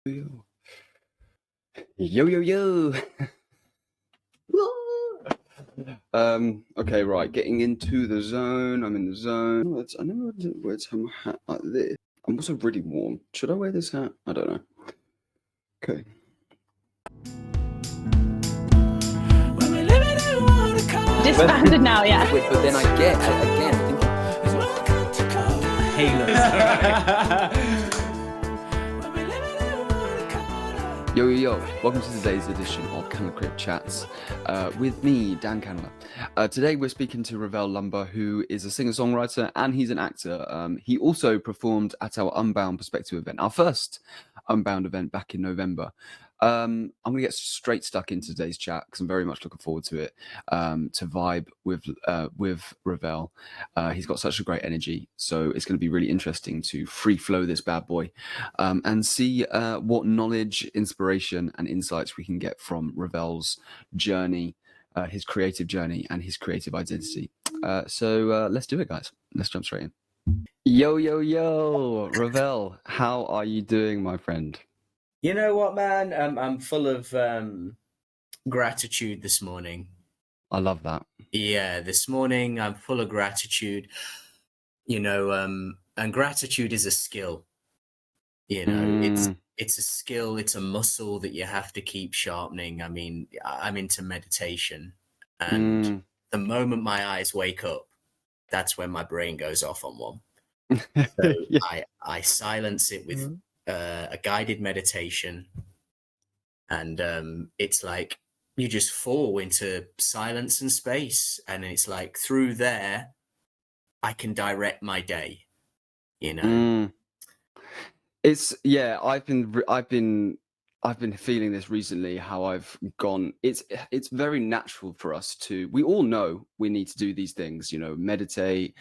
Yo, yo, yo. Okay, right. Getting into the zone. I'm in the zone. I never wear some hat like this. I'm also really warm. Should I wear this hat? I don't know. Okay. Disbanded now, yeah. But then I get again Yo, yo, yo. Welcome to today's edition of Candler Crypt Chats with me, Dan Candler. Today we're speaking to Ravel Lumba, who is a singer-songwriter and he's an actor. He also performed at our Unbound Perspective event, our first Unbound event back in November. I'm going to get straight stuck into today's chat because I'm very much looking forward to it, to vibe with Ravel. He's got such a great energy, so it's going to be really interesting to free flow this bad boy and see what knowledge, inspiration and insights we can get from Ravel's journey, his creative journey and his creative identity. So let's do it, guys. Let's jump straight in. Yo, yo, yo, Ravel, how are you doing, my friend? You know what, man? I'm full of gratitude this morning. I love that. Yeah, this morning I'm full of gratitude. You know, and gratitude is a skill. You know, it's a skill. It's a muscle that you have to keep sharpening. I mean, I'm into meditation, and the moment my eyes wake up, that's when my brain goes off on one. So yeah. I silence it with a guided meditation, and it's like you just fall into silence and space, and it's like through there I can direct my day, you know. It's I've been feeling this recently, how I've gone, it's very natural for us to, we all know we need to do these things, you know, meditate,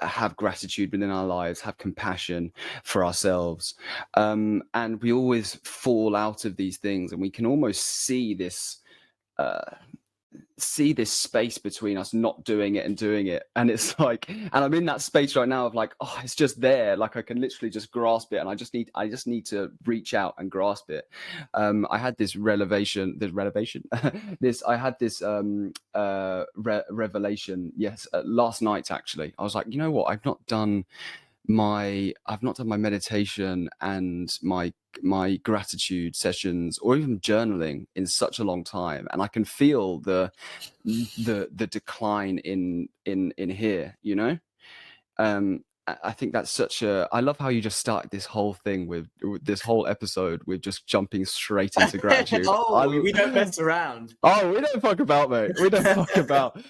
have gratitude within our lives, have compassion for ourselves, and we always fall out of these things, and we can almost see this space between us not doing it and doing it, and it's like, and I'm in that space right now of like, oh, it's just there, like I can literally just grasp it, and I just need to reach out and grasp it. I had this revelation last night, actually. I was like, you know what, I've not done my meditation and my gratitude sessions or even journaling in such a long time, and I can feel the decline in here, you know. I think that's such a, I love how you just start this whole thing with this whole episode with just jumping straight into gratitude. We don't mess around. Oh, we don't fuck about, mate. We don't fuck about.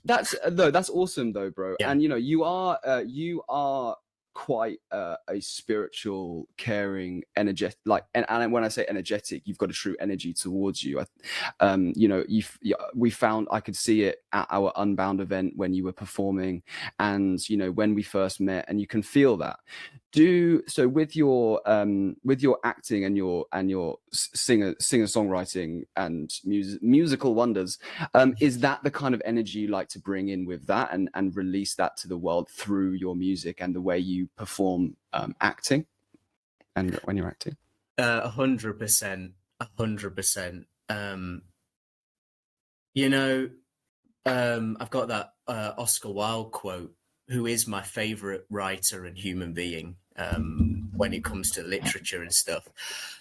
That's awesome though, bro. Yeah. And you know, you are quite a spiritual, caring, energetic, like, and when I say energetic, you've got a true energy towards you. You know, we found, I could see it at our Unbound event when you were performing, and you know, when we first met, and you can feel that. So with your acting and your singer songwriting and musical wonders, is that the kind of energy you like to bring in with that and release that to the world through your music and the way you perform acting and when you're acting? 100%. You know, I've got that Oscar Wilde quote, who is my favorite writer and human being when it comes to literature and stuff.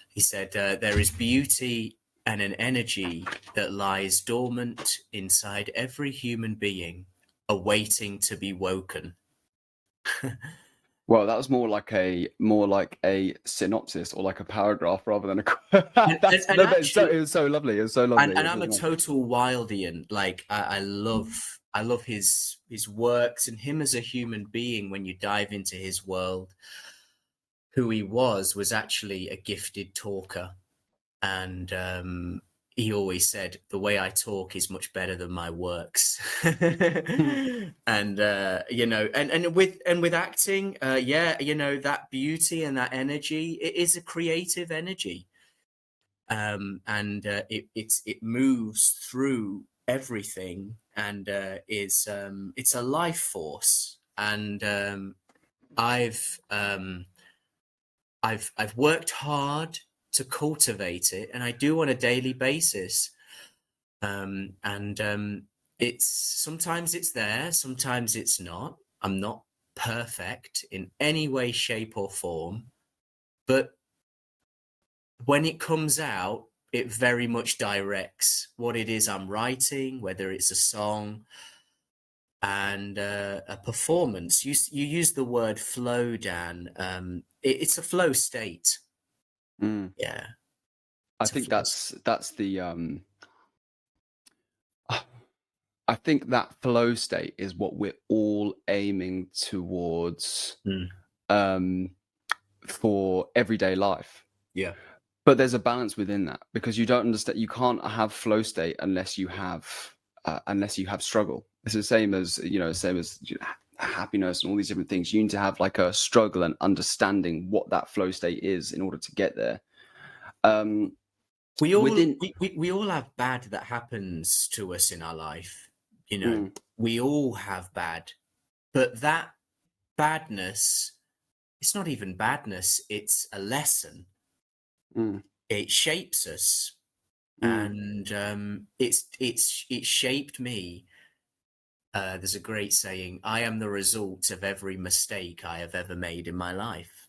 He said, there is beauty and an energy that lies dormant inside every human being, awaiting to be woken. Well, that was more like a synopsis or like a paragraph rather than a. It was so lovely. It was so lovely. And I'm a total Wildian. Like I love his works and him as a human being. When you dive into his world, who he was actually a gifted talker, and he always said, the way I talk is much better than my works. And you know, and with acting, you know, that beauty and that energy, it is a creative energy, and it moves through everything, and it's a life force. And I've I've worked hard to cultivate it, and I do on a daily basis. It's sometimes it's there, sometimes it's not. I'm not perfect in any way, shape, or form, but when it comes out, it very much directs what it is I'm writing, whether it's a song and a performance. You use the word flow, Dan. It's a flow state. Yeah, I it's a think flow that's the I think that flow state is what we're all aiming towards for everyday life. Yeah. But there's a balance within that, because you don't understand, you can't have flow state unless you have struggle. It's the same as, happiness and all these different things. You need to have like a struggle and understanding what that flow state is in order to get there. We all have bad that happens to us in our life. We all have bad, but that badness, it's not even badness, it's a lesson. It shapes us, and it shaped me. There's a great saying: I am the result of every mistake I have ever made in my life.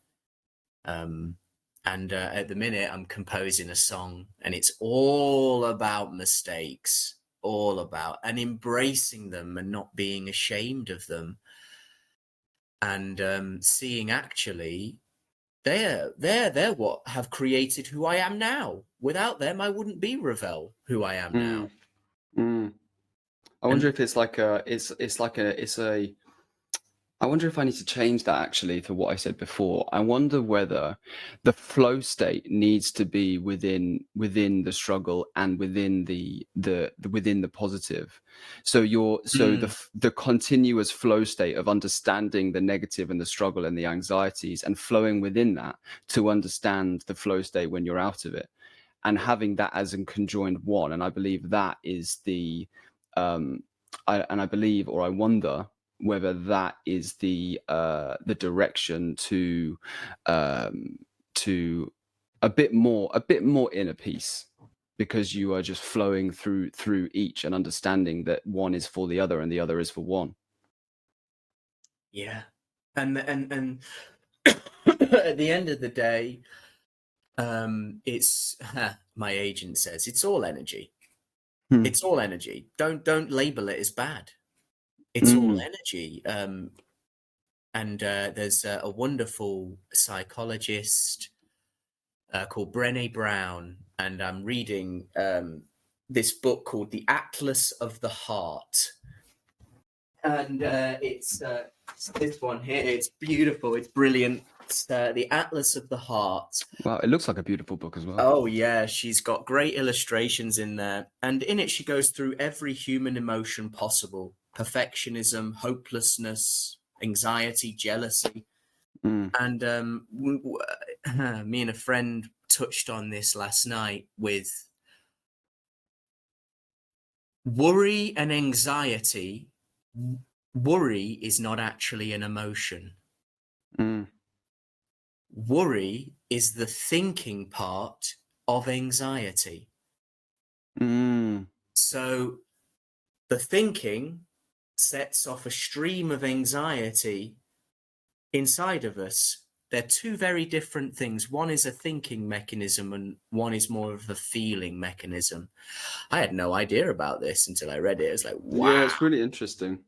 And at the minute I'm composing a song, and it's all about mistakes, all about, and embracing them and not being ashamed of them, and seeing actually they're what have created who I am now. Without them, I wouldn't be Ravel, who I am now. I wonder if it's like I wonder if I need to change that actually to what I said before. I wonder whether the flow state needs to be within the struggle and within the within the positive. So the continuous flow state of understanding the negative and the struggle and the anxieties, and flowing within that to understand the flow state when you're out of it, and having that as a conjoined one. And I believe that is the I believe, or I wonder whether that is the direction to a bit more inner peace, because you are just flowing through each and understanding that one is for the other and the other is for one. Yeah, and at the end of the day, it's my agent says it's all energy. It's all energy. Don't label it as bad. It's all energy. And there's a wonderful psychologist called Brené Brown, and I'm reading this book called The Atlas of the Heart. And it's this one here. It's beautiful. It's brilliant. It's The Atlas of the Heart. Wow, it looks like a beautiful book as well. Oh, yeah. She's got great illustrations in there. And in it, she goes through every human emotion possible: perfectionism, hopelessness, anxiety, jealousy. And me and a friend touched on this last night with worry and anxiety. Worry is not actually an emotion. Worry is the thinking part of anxiety. So the thinking sets off a stream of anxiety inside of us. They're two very different things. One is a thinking mechanism and one is more of a feeling mechanism. I had no idea about this until I read it. I was like, wow. Yeah, it's really interesting.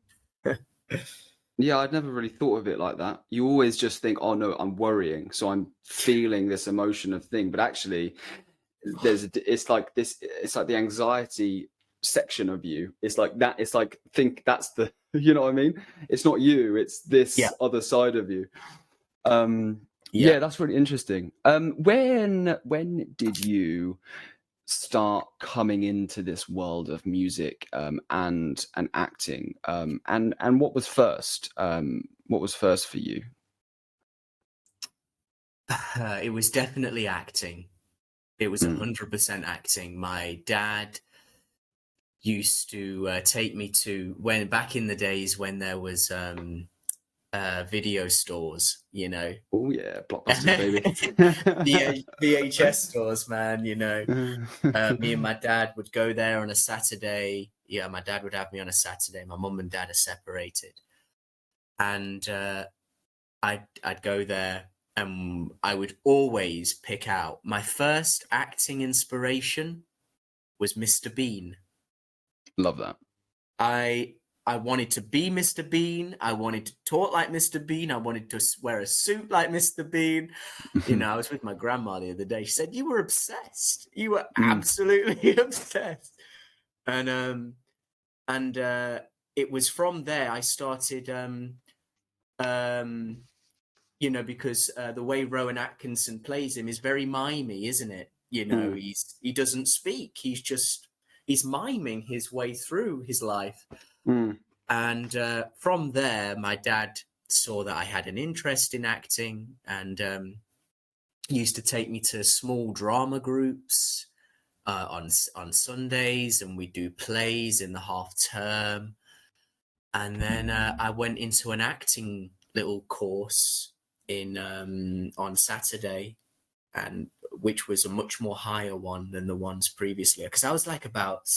Yeah, I'd never really thought of it like that. You always just think, oh no, I'm worrying, so I'm feeling this emotion of thing. But actually, it's like the anxiety section of you. It's like that. It's like, think that's the, you know what I mean? It's not you. It's this other side of you. Yeah, that's really interesting. When did you start coming into this world of music and acting, and what was first for you? It was definitely acting. It was 100% acting. My dad used to take me to, when back in the days when there was video stores, you know. Oh yeah, blockbusters, baby. VHS stores, man, you know. Me and my dad would go there on a Saturday. Yeah, my dad would have me on a Saturday. My mum and dad are separated. And I'd go there, and I would always pick out my first acting inspiration was Mr. Bean. Love that. I wanted to be Mr. Bean. I wanted to talk like Mr. Bean. I wanted to wear a suit like Mr. Bean. You know, I was with my grandma the other day. She said, "You were obsessed. You were absolutely obsessed." And it was from there I started, you know, because the way Rowan Atkinson plays him is very mimey, isn't it? You know, he doesn't speak. He's miming his way through his life. And from there, my dad saw that I had an interest in acting, and used to take me to small drama groups on Sundays, and we do plays in the half term. And then I went into an acting little course in on Saturday, and which was a much more higher one than the ones previously, because I was like about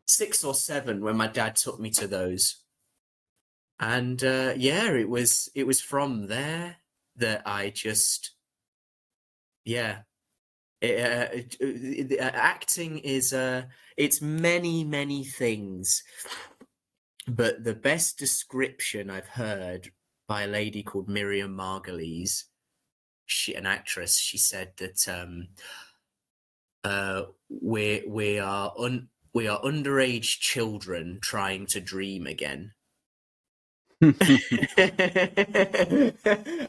6 or 7 when my dad took me to those. And yeah, it was from there that I just, acting is it's many things, but the best description I've heard by a lady called Miriam Margolyes, an actress, she said that we are underage children trying to dream again.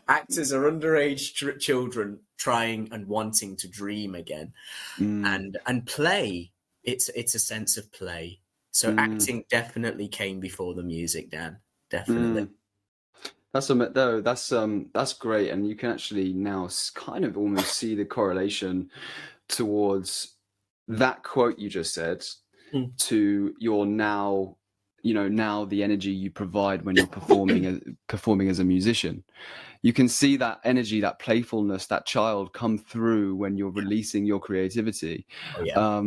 Actors are underage children trying and wanting to dream again, and play. It's a sense of play. So acting definitely came before the music, Dan. Definitely. That's great, and you can actually now kind of almost see the correlation towards that quote you just said to your now, you know, now the energy you provide when you're performing as a musician. You can see that energy, that playfulness, that child come through when you're releasing your creativity. Oh, yeah.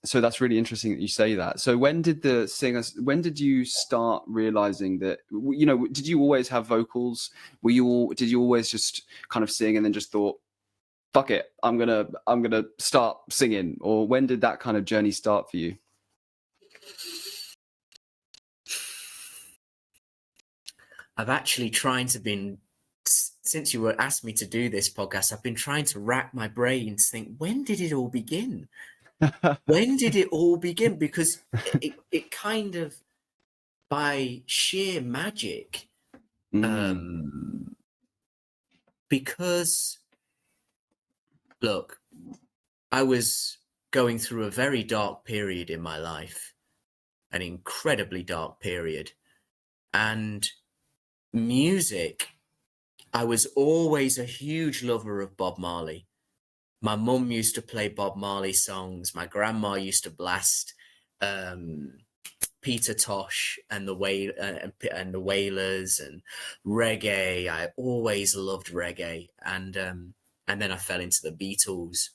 So that's really interesting that you say that. So when did you start realizing that, you know, did you always have vocals? Did you always just kind of sing and then just thought, fuck it, I'm gonna start singing? Or when did that kind of journey start for you? I've actually since you were asked me to do this podcast, I've been trying to rack my brain to think, when did it all begin? When did it all begin? Because it kind of, by sheer magic, because, look, I was going through a very dark period in my life, an incredibly dark period, and music, I was always a huge lover of Bob Marley. My mum used to play Bob Marley songs. My grandma used to blast Peter Tosh and the Wailers and reggae. I always loved reggae, and then I fell into the Beatles,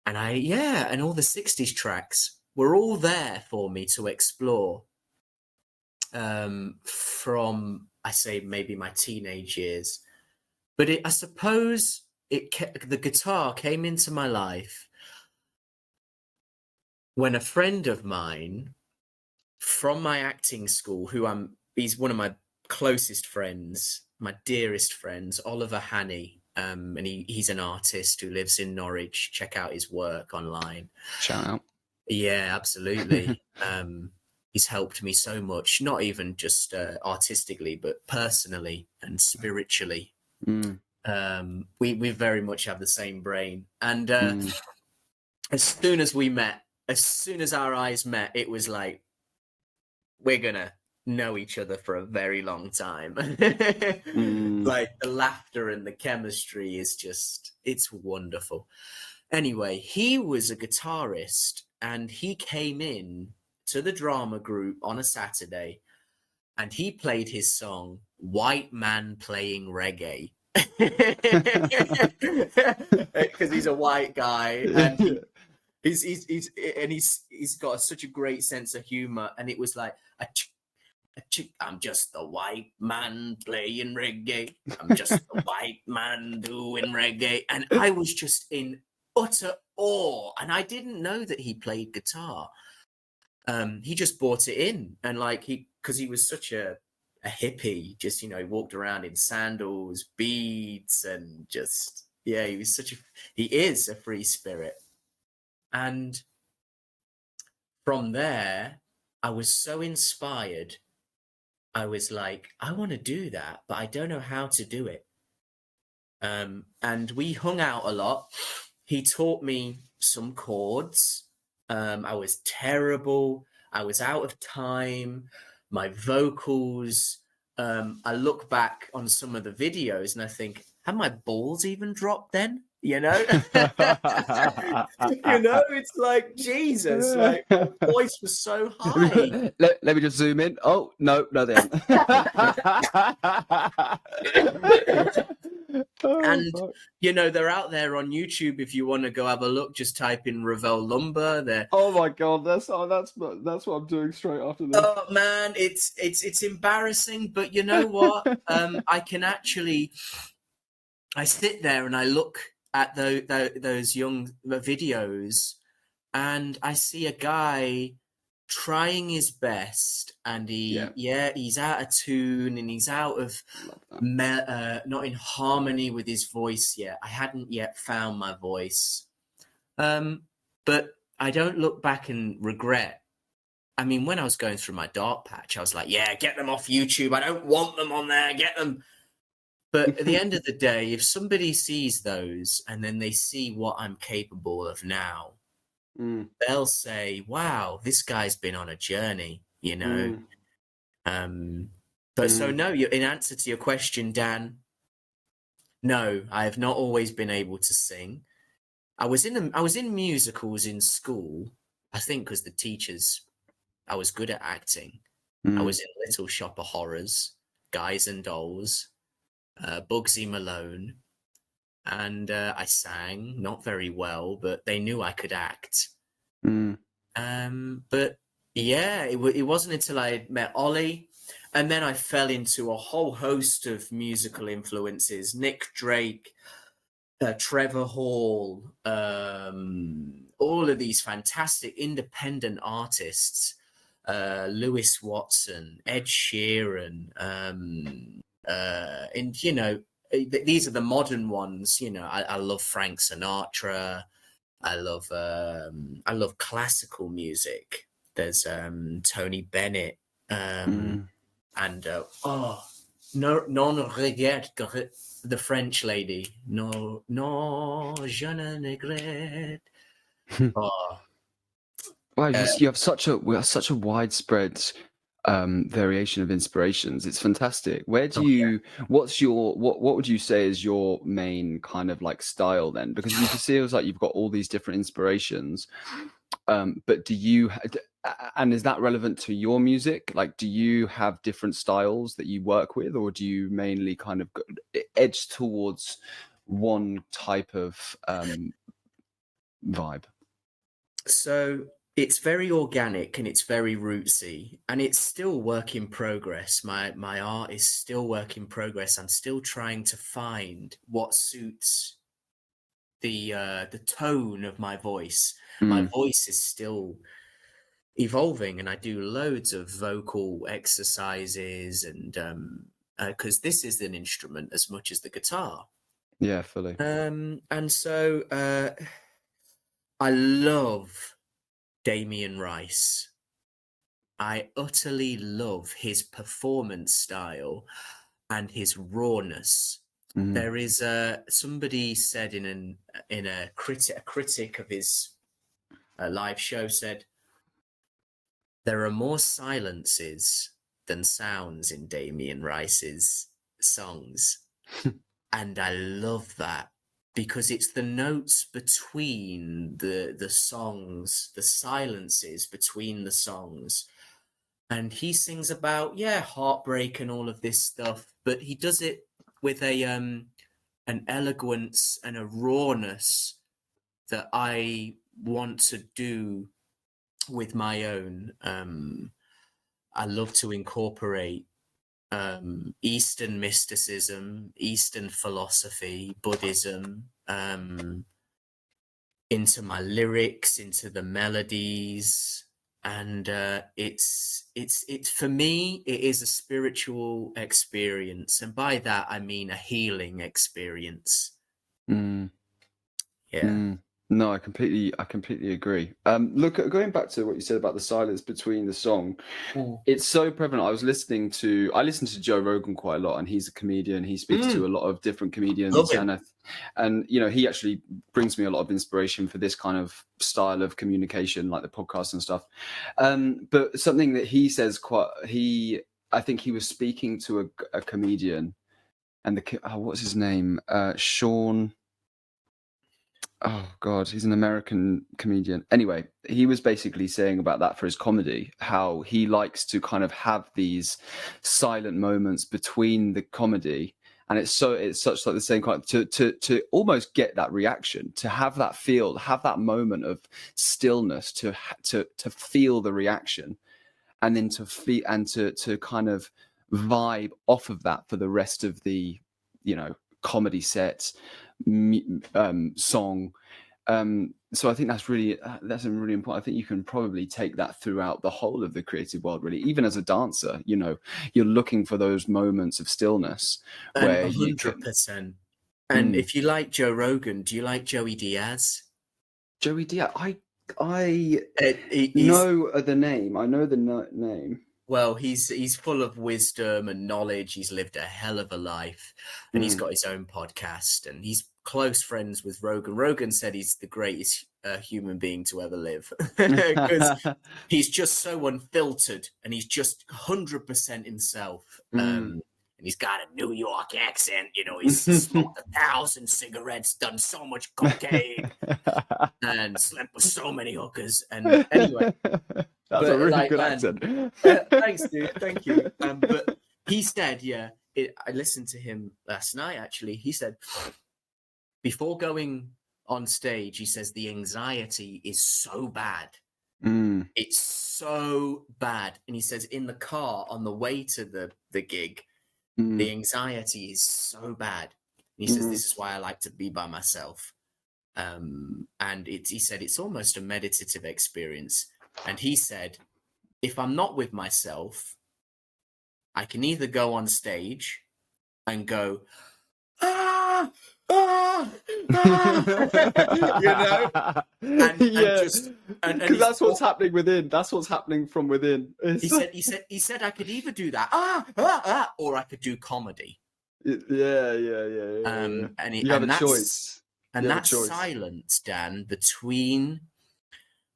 and and all the 60s tracks were all there for me to explore. From, I say, maybe my teenage years, but I suppose the guitar came into my life when a friend of mine from my acting school, he's one of my closest friends, my dearest friends, Oliver Hannay, and he's an artist who lives in Norwich. Check out his work online. Shout out. Yeah, absolutely. He's helped me so much, not even just artistically, but personally and spiritually. We very much have the same brain. And as soon as our eyes met, it was like, we're going to know each other for a very long time. Like, the laughter and the chemistry is just, it's wonderful. Anyway, he was a guitarist, and he came in to the drama group on a Saturday, and he played his song "White Man Playing Reggae" because he's a white guy, and he's got such a great sense of humor, and it was like I'm just the white man playing reggae. I'm just the white man doing reggae. And I was just in utter awe. And I didn't know that he played guitar. He just brought it in. And because he was such a hippie, just, he walked around in sandals, beads, and just, yeah, he is a free spirit. And from there, I was so inspired. I was like, I want to do that, but I don't know how to do it. And we hung out a lot. He taught me some chords. I was terrible. I was out of time. My vocals. I look back on some of the videos and I think, have my balls even dropped then? It's like, Jesus, like my voice was so high. Let me just zoom in. Oh, no, they haven't. And they're out there on YouTube. If you want to go have a look, just type in Ravel Lumba. There. Oh my God, that's what I'm doing straight after this. Oh man, it's embarrassing, but you know what? I sit there and I look at those young videos, and I see a guy trying his best, and he's out of tune, and he's out of not in harmony with his voice yet. I hadn't yet found my voice, but I don't look back and regret. I mean, when I was going through my dark patch, I was like, yeah, get them off YouTube. I don't want them on there. Get them. But at the end of the day, if somebody sees those and then they see what I'm capable of now, they'll say, wow, this guy's been on a journey, So no, in answer to your question, Dan, no, I have not always been able to sing. I was in musicals in school, I think because the teachers, I was good at acting. I was in Little Shop of Horrors, Guys and Dolls, Bugsy Malone, and I sang, not very well, but they knew I could act. But yeah, it wasn't until I met Ollie, and then I fell into a whole host of musical influences: Nick Drake, Trevor Hall, all of these fantastic independent artists, Lewis Watson, Ed Sheeran, and these are the modern ones. I love Frank Sinatra. I love classical music. There's Tony Bennett, and non regrette, the French lady. No, je ne regrette. Wow, you have such a widespread variation of inspirations. It's fantastic. What would you say is your main kind of like style then? Because you can see it was like you've got all these different inspirations, but and is that relevant to your music? Like, do you have different styles that you work with, or do you mainly kind of edge towards one type of vibe? So it's very organic and it's very rootsy, and it's still work in progress. My art is still work in progress. I'm still trying to find what suits the tone of my voice. My voice is still evolving, and I do loads of vocal exercises, and because this is an instrument as much as the guitar. Yeah, fully. And so I love Damien Rice. I utterly love his performance style and his rawness. There is somebody said in a critic of his live show said, there are more silences than sounds in Damien Rice's songs. And I love that, because it's the notes between the songs, the silences between the songs, and he sings about heartbreak and all of this stuff, but he does it with an eloquence and a rawness that I want to do with my own. I love to incorporate Eastern mysticism, Eastern philosophy, Buddhism, into my lyrics, into the melodies, and it's for me, it is a spiritual experience, and by that I mean a healing experience. Mm. Yeah. Mm. No, I completely agree. Look, going back to what you said about the silence between the song, it's so prevalent. I listen to Joe Rogan quite a lot, and he's a comedian. He speaks to a lot of different comedians, Love him. and you know, he actually brings me a lot of inspiration for this kind of style of communication, like the podcast and stuff. But something that he says I think he was speaking to a comedian, and what's his name? Sean. Oh God, he's an American comedian. Anyway, he was basically saying about that for his comedy, how he likes to kind of have these silent moments between the comedy, and it's such like the same kind of, to almost get that reaction, to have that feel, have that moment of stillness, to feel the reaction, and then to feel and to kind of vibe off of that for the rest of the, you know, comedy set, song. So I think that's really important. I think you can probably take that throughout the whole of the creative world, really. Even as a dancer, you know, you're looking for those moments of stillness And where you can. 100%. And if you like Joe Rogan, do you like Joey Diaz? Joey Diaz, I He's, know the name. I know the name. well, he's full of wisdom and knowledge. He's lived a hell of a life, and he's got his own podcast, and he's close friends with Rogan. Rogan said he's the greatest human being to ever live, because he's just so unfiltered, and he's just 100% himself. And he's got a New York accent. You know, he's smoked 1,000 cigarettes, done so much cocaine, and slept with so many hookers. And anyway. That's a really good accent. Thanks, dude. Thank you. But he said, I listened to him last night, actually. He said, before going on stage, he says, the anxiety is so bad. It's so bad. And he says, in the car on the way to the gig, the anxiety is so bad. And he says, this is why I like to be by myself. And he said, it's almost a meditative experience. And he said, if I'm not with myself, I can either go on stage and go, ah, ah, ah, you know, and because that's what's happening within. That's what's happening from within. He said I could either do that, or I could do comedy. Yeah. And you have a choice. And that silence, Dan,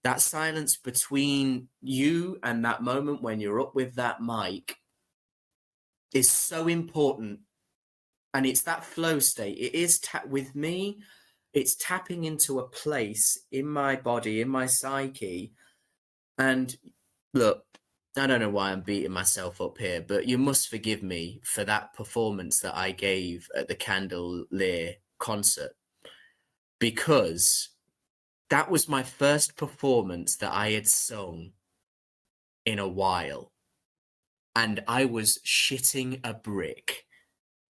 that silence between you and that moment when you're up with that mic is so important. And it's that flow state. It is with me, it's tapping into a place in my body, in my psyche. And look, I don't know why I'm beating myself up here, but you must forgive me for that performance that I gave at the Candelier concert, because that was my first performance that I had sung in a while. And I was shitting a brick.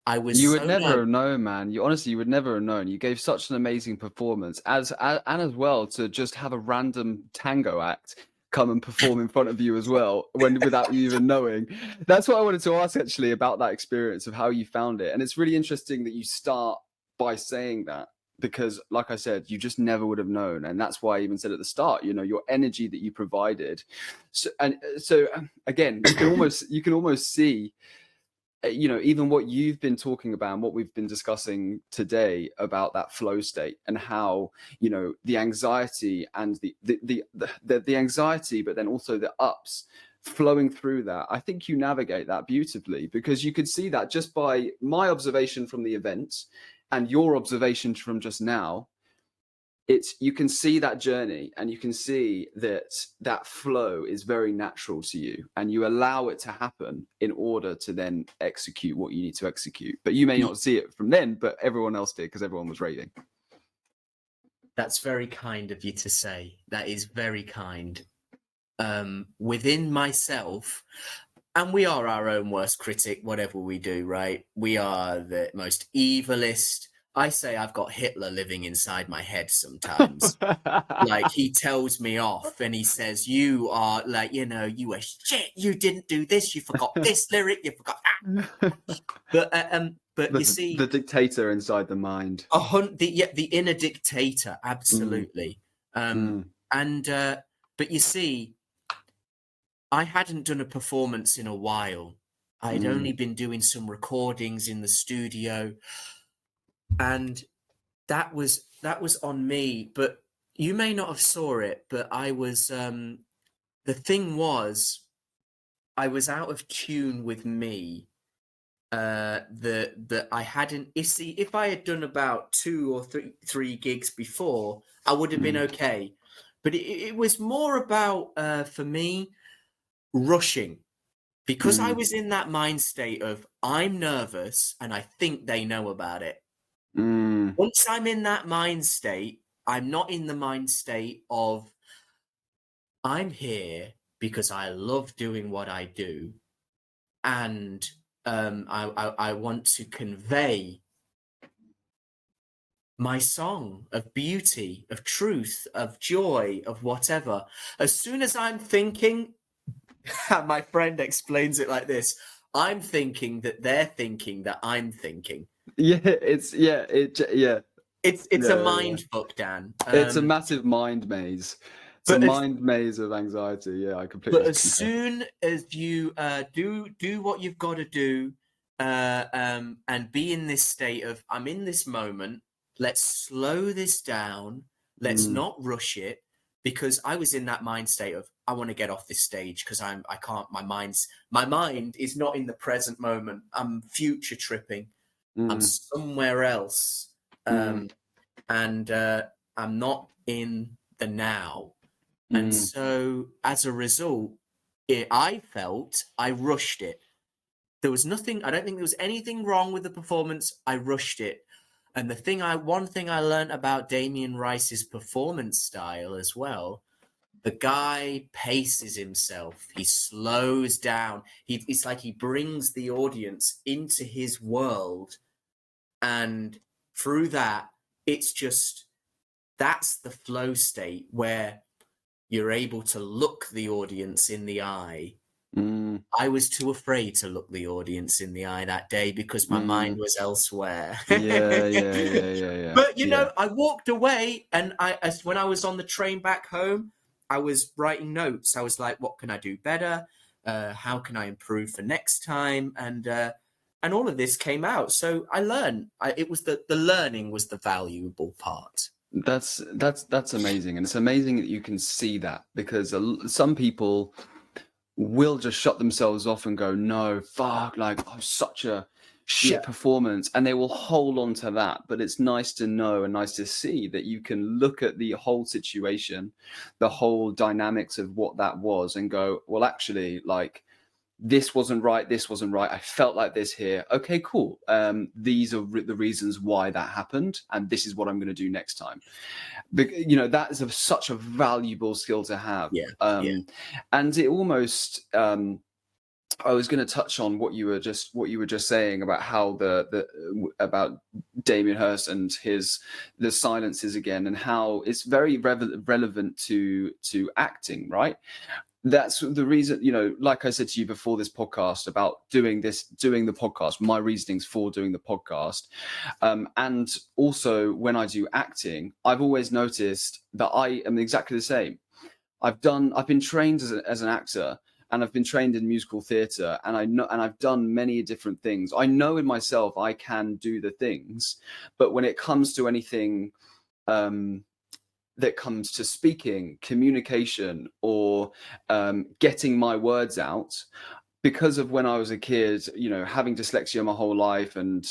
You would never have known, man. You would never have known. You gave such an amazing performance, and as well, to just have a random tango act come and perform in front of you as well, without you even knowing. That's what I wanted to ask, actually, about that experience of how you found it. And it's really interesting that you start by saying that, because, like I said, you just never would have known. And that's why I even said at the start, you know, your energy that you provided. So again, you can almost see, you know, even what you've been talking about and what we've been discussing today about that flow state, and how, you know, the anxiety and the anxiety, but then also the ups flowing through that. I think you navigate that beautifully, because you could see that just by my observation from the event and your observation from just now. you can see that journey, and you can see that flow is very natural to you, and you allow it to happen in order to then execute what you need to execute. But you may not see it from then, but everyone else did, because everyone was raving. That's very kind of you to say. That is very kind. Within myself, and we are our own worst critic, whatever we do, right? We are the most evilest. I say I've got Hitler living inside my head sometimes. Like, he tells me off and he says, you are like, you know, you are shit. You didn't do this. You forgot this lyric. You forgot that. But you see, the dictator inside the mind. The inner dictator, absolutely. But you see, I hadn't done a performance in a while. I'd only been doing some recordings in the studio, and that was on me. But you may not have saw it, but I was. The thing was, I was out of tune with me. That I hadn't. You see, if I had done about 2 or 3 gigs before, I would have been okay. But it was more about for me, rushing, because I was in that mind state of I'm nervous and I think they know about it. Once I'm in that mind state, I'm not in the mind state of I'm here because I love doing what I do, and I want to convey my song of beauty, of truth, of joy, of whatever. As soon as I'm thinking, my friend explains it like this: I'm thinking that they're thinking that I'm thinking. It's a mind fuck, Dan. It's a massive mind maze. It's a mind maze of anxiety. Yeah, I completely. But as soon as you do what you've got to do, and be in this state of I'm in this moment. Let's slow this down. Let's not rush it, because I was in that mind state of I want to get off this stage because I can't. My mind is not in the present moment. I'm future tripping. I'm somewhere else, and I'm not in the now. And so, as a result, I felt I rushed it. There was nothing. I don't think there was anything wrong with the performance. I rushed it. And one thing I learned about Damien Rice's performance style as well, the guy paces himself. He slows down. It's like he brings the audience into his world. And through that, that's the flow state where you're able to look the audience in the eye. I was too afraid to look the audience in the eye that day because my mind was elsewhere. Yeah. But I walked away, and when I was on the train back home, I was writing notes. I was like, what can I do better? How can I improve for next time? And all of this came out. So I learned. It was the learning was the valuable part. That's amazing. And it's amazing that you can see that, because some people will just shut themselves off and go, no, fuck, like, oh, such a shit performance, and they will hold on to that. But it's nice to know and nice to see that you can look at the whole situation, the whole dynamics of what that was, and go, well, actually, like, this wasn't right, I felt like this here. Okay, cool. These are the reasons why that happened, and this is what I'm going to do next time. That is such a valuable skill to have. And it almost I was going to touch on what you were just saying about how about Damien Hirst and the silences again, and how it's very relevant to acting, right? That's the reason, like I said to you before this podcast about doing the podcast, my reasonings for doing the podcast. And also when I do acting, I've always noticed that I am exactly the same. I've been trained as an actor, and I've been trained in musical theatre, and I've done many different things. I know in myself I can do the things, but when it comes to anything, that comes to speaking, communication, or getting my words out, because of when I was a kid, having dyslexia my whole life and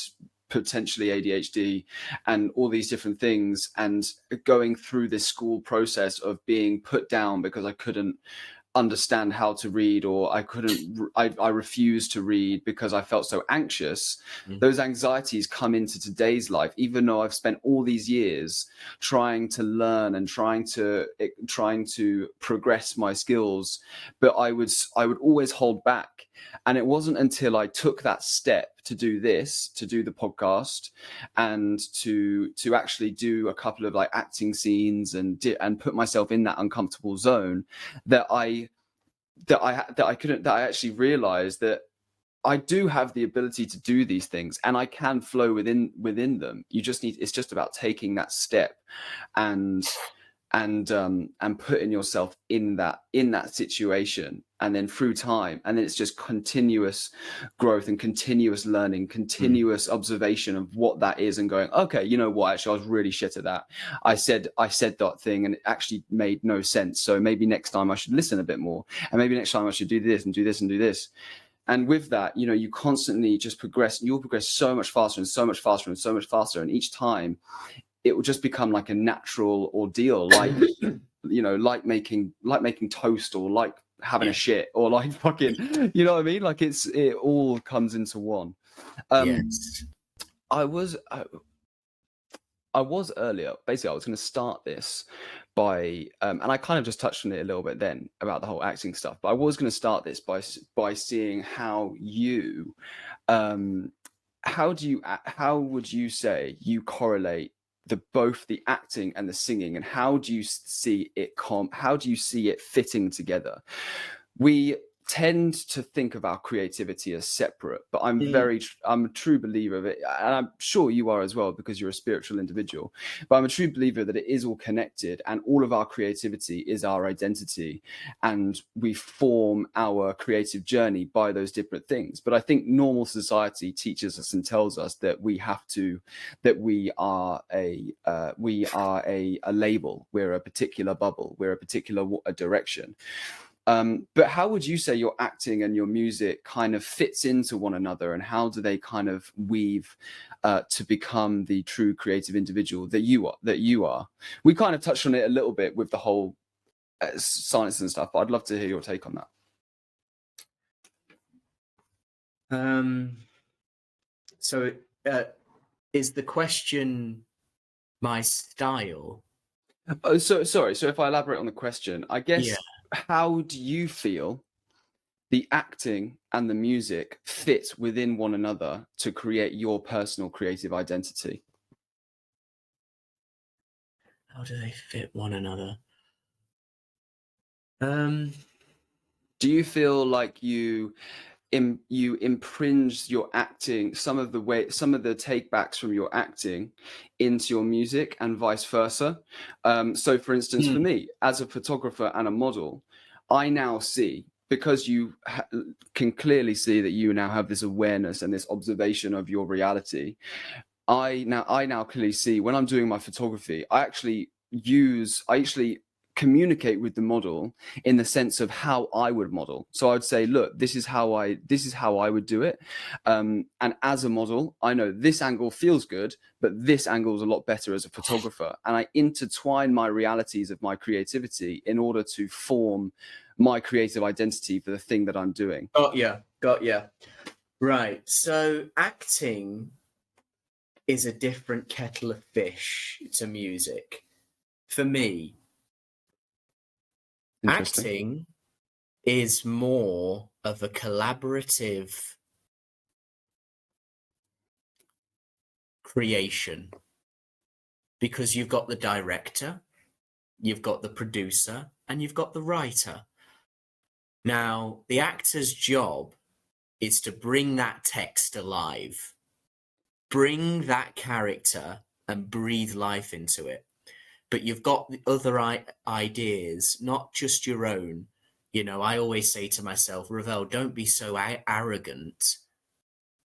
potentially ADHD and all these different things, and going through this school process of being put down because I couldn't understand how to read, or I refused to read because I felt so anxious. Those anxieties come into today's life, even though I've spent all these years trying to learn and trying to progress my skills, but I would always hold back. And it wasn't until I took that step to do the podcast, and to actually do a couple of like acting scenes and put myself in that uncomfortable zone, that I actually realized that I do have the ability to do these things, and I can flow within them. It's just about taking that step and putting yourself in that situation, and then through time, and then it's just continuous growth and continuous learning, continuous observation of what that is, and going, okay, you know what, actually I was really shit at that. I said that thing and it actually made no sense, so maybe next time I should listen a bit more, and maybe next time I should do this and do this and do this. And with that, you know, you constantly just progress, and you'll progress so much faster and so much faster and so much faster, and each time it will just become like a natural ordeal, like you know, like making toast, or like having a shit, or like fucking, you know what I mean? Like it all comes into one. Yes. I was earlier, basically I was going to start this by and I kind of just touched on it a little bit then about the whole acting stuff, but I was going to start this by seeing how you how would you say you correlate both the acting and the singing, and how do you see it fitting together? We tend to think of our creativity as separate, but I'm a true believer of it, and I'm sure you are as well, because you're a spiritual individual, but I'm a true believer that it is all connected, and all of our creativity is our identity, and we form our creative journey by those different things. But I think normal society teaches us and tells us that we are a label, we're a particular bubble, we're a particular direction. But how would you say your acting and your music kind of fits into one another, and how do they kind of weave to become the true creative individual that you are? We kind of touched on it a little bit with the whole science and stuff, but I'd love to hear your take on that. So is the question my style? Oh, so sorry. So if I elaborate on the question, I guess, Yeah. how do you feel the acting and the music fit within one another to create your personal creative identity? How do they fit one another? Do you feel like you impringe your acting, some of the takebacks from your acting into your music, and vice versa? So for instance, for me as a photographer and a model, I now see, because you can clearly see that you now have this awareness and this observation of your reality. I now clearly see, when I'm doing my photography, I actually communicate with the model in the sense of how I would model. So I would say, look, this is how I would do it. And as a model, I know this angle feels good, but this angle is a lot better as a photographer. And I intertwine my realities of my creativity in order to form my creative identity for the thing that I'm doing. Got ya. Right. So acting is a different kettle of fish to music. For me, acting is more of a collaborative creation, because you've got the director, you've got the producer, and you've got the writer. Now, the actor's job is to bring that text alive, bring that character and breathe life into it. But you've got the other ideas, not just your own. You know, I always say to myself, Ravel, don't be so arrogant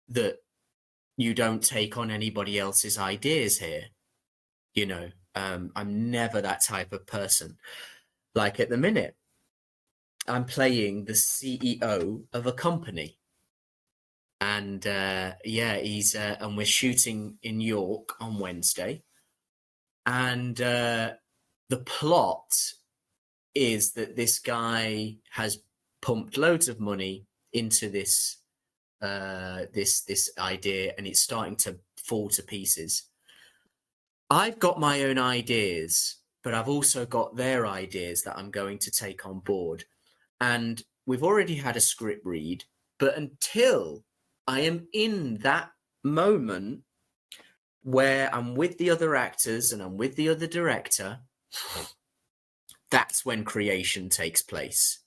that you don't take on anybody else's ideas here. You know, I'm never that type of person. Like at the minute, I'm playing the CEO of a company. And he's and we're shooting in York on Wednesday. And the plot is that this guy has pumped loads of money into this this idea, and it's starting to fall to pieces. I've got my own ideas, but I've also got their ideas that I'm going to take on board. And we've already had a script read, but until I am in that moment where I'm with the other actors and I'm with the other director, that's when creation takes place.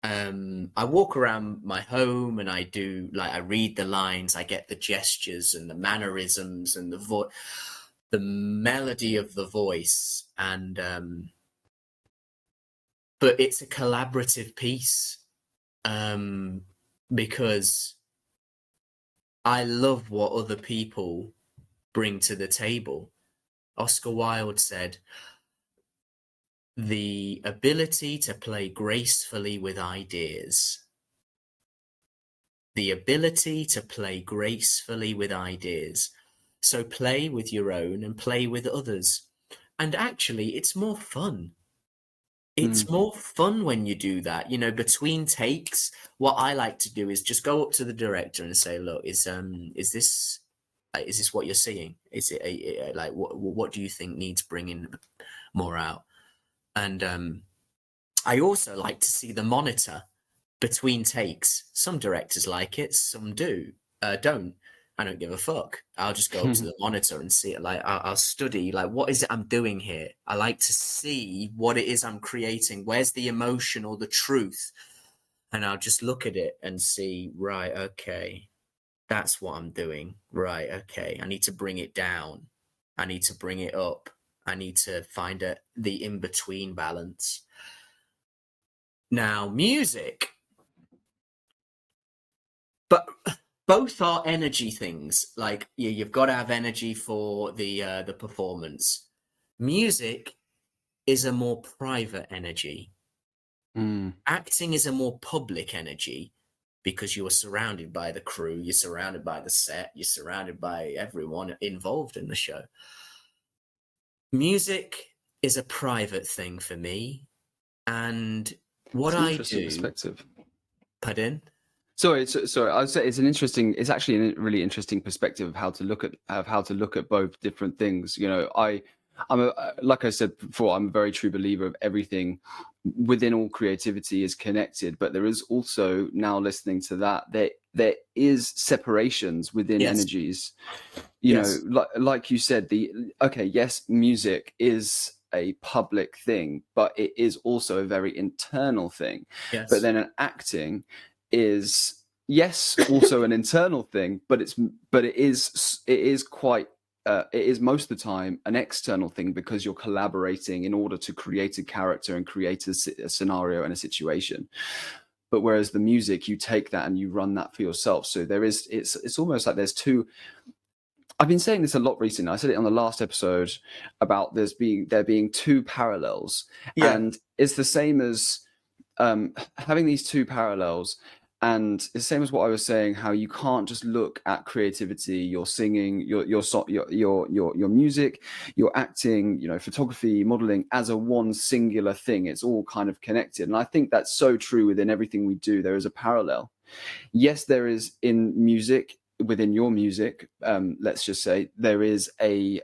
I walk around my home and I read the lines, I get the gestures and the mannerisms and the melody of the voice, and but it's a collaborative piece, because I love what other people bring to the table. Oscar Wilde said, "The ability to play gracefully with ideas." The ability to play gracefully with ideas. So play with your own and play with others. And actually, it's more fun. It's more fun when you do that. You know, between takes, what I like to do is just go up to the director and say, "Look, is this what you're seeing? Is it like what do you think needs bringing more out?" And I also like to see the monitor between takes. Some directors like it, some don't. I don't give a fuck. I'll just go up to the monitor and see it. Like I'll study, like, what is it I'm doing here? I like to see what it is I'm creating. Where's the emotion or the truth? And I'll just look at it and see, right, okay, that's what I'm doing. Right, okay, I need to bring it down. I need to bring it up. I need to find the in-between balance. Now, music. But both are energy things. Like you've got to have energy for the performance. Music is a more private energy. Acting is a more public energy because you are surrounded by the crew, you're surrounded by the set, you're surrounded by everyone involved in the show. Music is a private thing for me, and what I do. Perspective. Pardon? Sorry. I would say it's actually a really interesting perspective of how to look at both different things. You know, like I said before, I'm a very true believer of everything within all creativity is connected, but there is also, now listening to that, there is separations within energies. You know, like you said, yes, music is a public thing, but it is also a very internal thing. Yes. But then an acting is also an internal thing, but it is quite it is most of the time an external thing, because you're collaborating in order to create a character and create a scenario and a situation. But whereas the music, you take that and you run that for yourself. So it's almost like there's two. I've been saying this a lot recently. I said it on the last episode about there being two parallels, and it's the same as having these two parallels. And it's the same as what I was saying, how you can't just look at creativity, your singing, your music, your acting, you know, photography, modeling, as a one singular thing. It's all kind of connected. And I think that's so true within everything we do. There is a parallel. Yes, there is in music, within your music, let's just say, there is an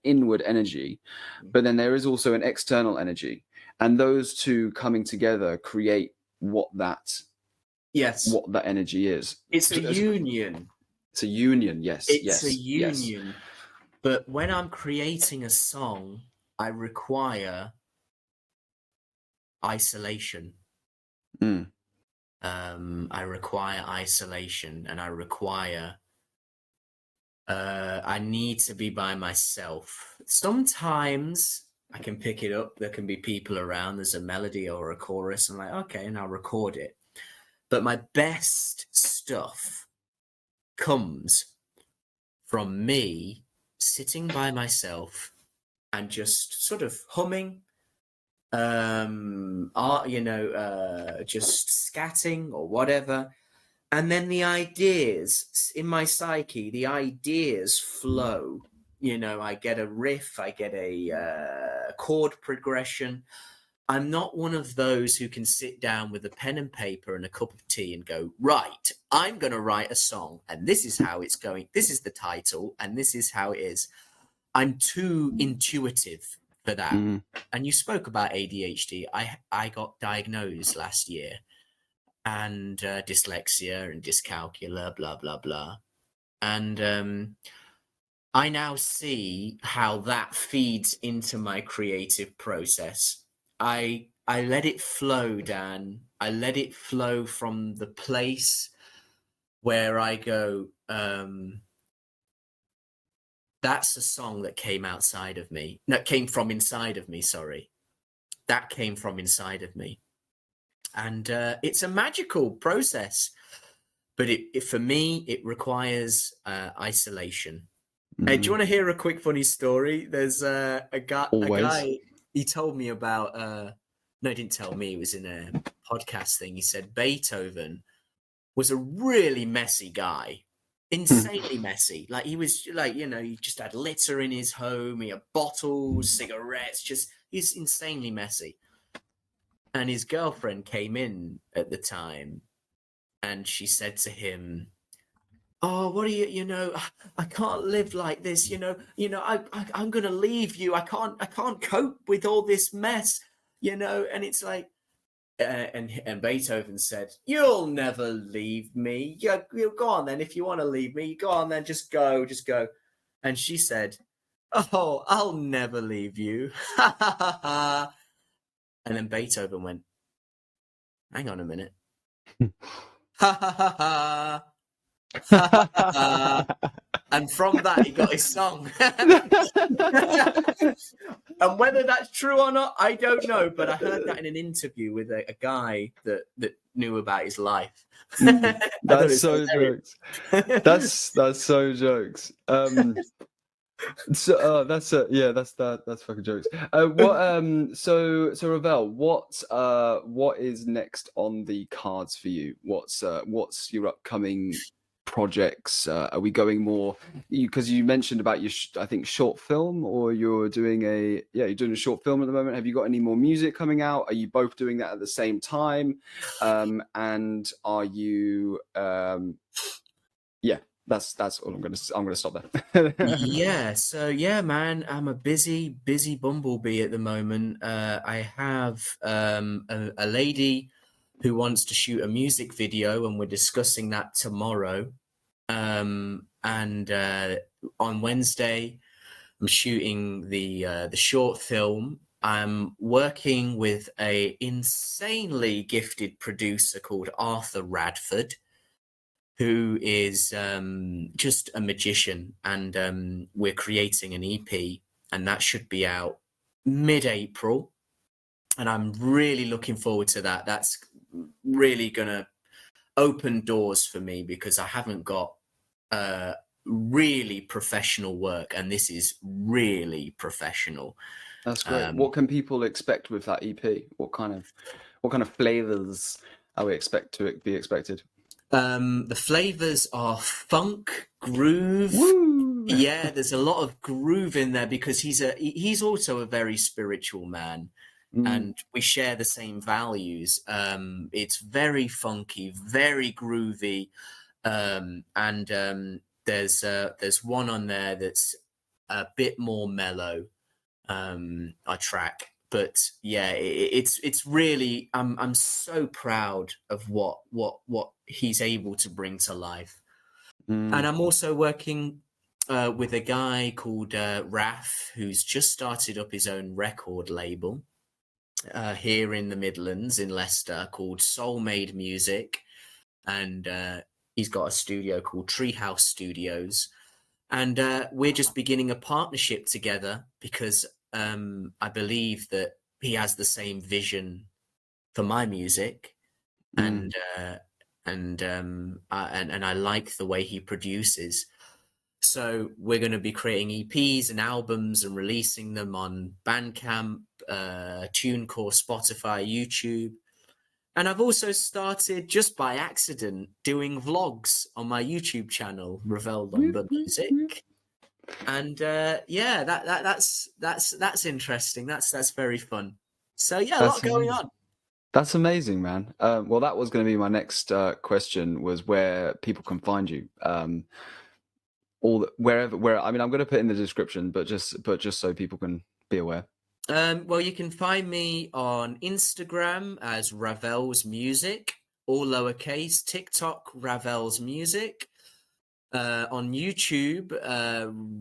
inward energy, but then there is also an external energy. And those two coming together create what that energy is. It's a union. It's a union, yes. It's a union. Yes. But when I'm creating a song, I require isolation. I require isolation, and I need to be by myself. Sometimes I can pick it up. There can be people around. There's a melody or a chorus. I'm like, okay, and I'll record it. But my best stuff comes from me sitting by myself and just sort of humming, just scatting or whatever. And then the ideas in my psyche, the ideas flow. You know, I get a riff, I get a chord progression. I'm not one of those who can sit down with a pen and paper and a cup of tea and go, right, I'm going to write a song and this is how it's going. This is the title and this is how it is. I'm too intuitive for that. Mm. And you spoke about ADHD. I got diagnosed last year, and dyslexia and dyscalculia, blah, blah, blah. And I now see how that feeds into my creative process. I let it flow, Dan. I let it flow from the place where I go, that's a song that came outside of me. No, came from inside of me, sorry. That came from inside of me. And it's a magical process. But for me, it requires isolation. Hey, do you want to hear a quick funny story? There's a guy, he told me about, no, he didn't tell me, it was in a podcast thing. He said Beethoven was a really messy guy, insanely messy. Like he was like, you know, he just had litter in his home, he had bottles, cigarettes, just, he's insanely messy. And his girlfriend came in at the time and she said to him, oh, what are you know, I can't live like this, you know, I'm going to leave you. I can't cope with all this mess, you know. And it's like, and Beethoven said, you'll never leave me. Yeah, you go on then. If you want to leave me, go on then, just go. And she said, oh, I'll never leave you. And then Beethoven went, hang on a minute. Ha ha ha ha. And from that he got his song. And whether that's true or not, I don't know, but I heard that in an interview with a guy that knew about his life. That's so jokes. That's so jokes. So that's fucking jokes. So Ravel, what is next on the cards for you? What's your upcoming projects? Are we going more, because you mentioned about your I think short film, or you're doing a short film at the moment. Have you got any more music coming out? Are you both doing that at the same time? And are you that's all. I'm gonna stop there. Yeah, so yeah, man, I'm a busy bumblebee at the moment. I have a lady who wants to shoot a music video, and we're discussing that tomorrow. And on Wednesday, I'm shooting the short film. I'm working with a insanely gifted producer called Arthur Radford, who is just a magician, and we're creating an EP, and that should be out mid-April, and I'm really looking forward to that. That's really gonna open doors for me because I haven't got really professional work, and this is really professional. That's great. What can people expect with that EP? What kind of flavors are we be expected? The flavors are funk, groove. Woo! Yeah, there's a lot of groove in there because he's also a very spiritual man, and we share the same values. It's very funky, very groovy, and there's one on there that's a bit more mellow, a track. But yeah, it's really, I'm so proud of what he's able to bring to life. And I'm also working with a guy called Raf, who's just started up his own record label here in the Midlands in Leicester called Soul Made Music, and he's got a studio called Treehouse Studios, and we're just beginning a partnership together because I believe that he has the same vision for my music, and I like the way he produces. So we're going to be creating EPs and albums and releasing them on Bandcamp, TuneCore, Spotify, YouTube. And I've also started, just by accident, doing vlogs on my YouTube channel, Ravel Lumba Music. And yeah, that's interesting. That's very fun. So yeah, a lot going on. That's amazing, man. Well, that was going to be my next question, was where people can find you. Where I mean, I'm going to put in the description, but just so people can be aware. Well, you can find me on Instagram as Ravel's Music, all lowercase. TikTok, Ravel's Music. On YouTube,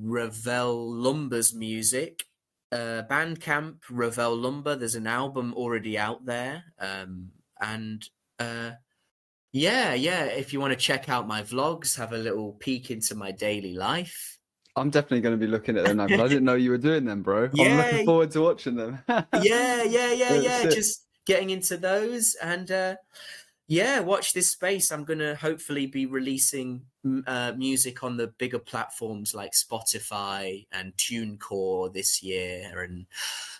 Ravel Lumba's Music. Bandcamp, Ravel Lumba. There's an album already out there. Yeah, if you want to check out my vlogs, have a little peek into my daily life. I'm definitely going to be looking at them now, because I didn't know you were doing them, bro. Yeah. I'm looking forward to watching them. Yeah. Just getting into those, and yeah, watch this space. I'm going to hopefully be releasing music on the bigger platforms like Spotify and TuneCore this year, and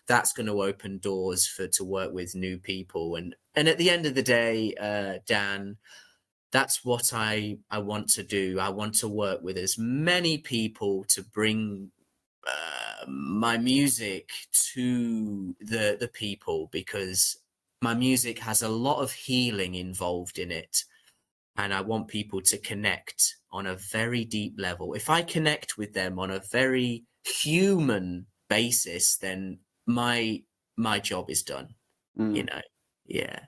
that's going to open doors to work with new people. And at the end of the day, Dan, that's what I want to do. I want to work with as many people to bring my music to the people, because my music has a lot of healing involved in it, and I want people to connect on a very deep level. If I connect with them on a very human basis, then my job is done. You know. Yeah.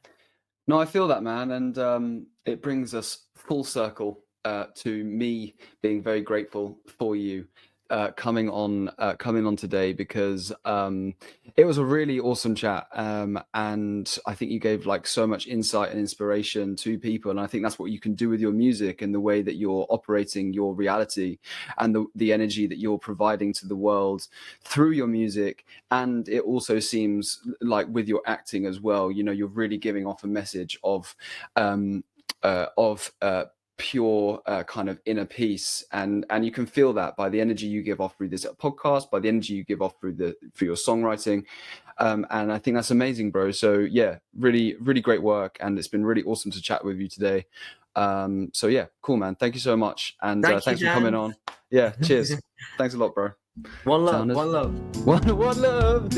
No, I feel that, man, and it brings us full circle to me being very grateful for you coming on today, because it was a really awesome chat, and I think you gave like so much insight and inspiration to people, and I think that's what you can do with your music and the way that you're operating your reality and the energy that you're providing to the world through your music. And it also seems like with your acting as well, you know, you're really giving off a message of pure kind of inner peace, and you can feel that by the energy you give off through this podcast, by the energy you give off through your songwriting, and I think that's amazing, bro. So yeah, really great work, and it's been really awesome to chat with you today. So yeah, cool, man. Thank you so much, and thanks for coming on. Yeah, cheers. Thanks a lot, bro. One love. One love.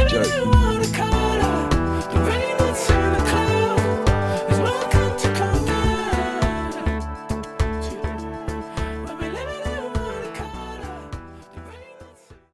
Joke.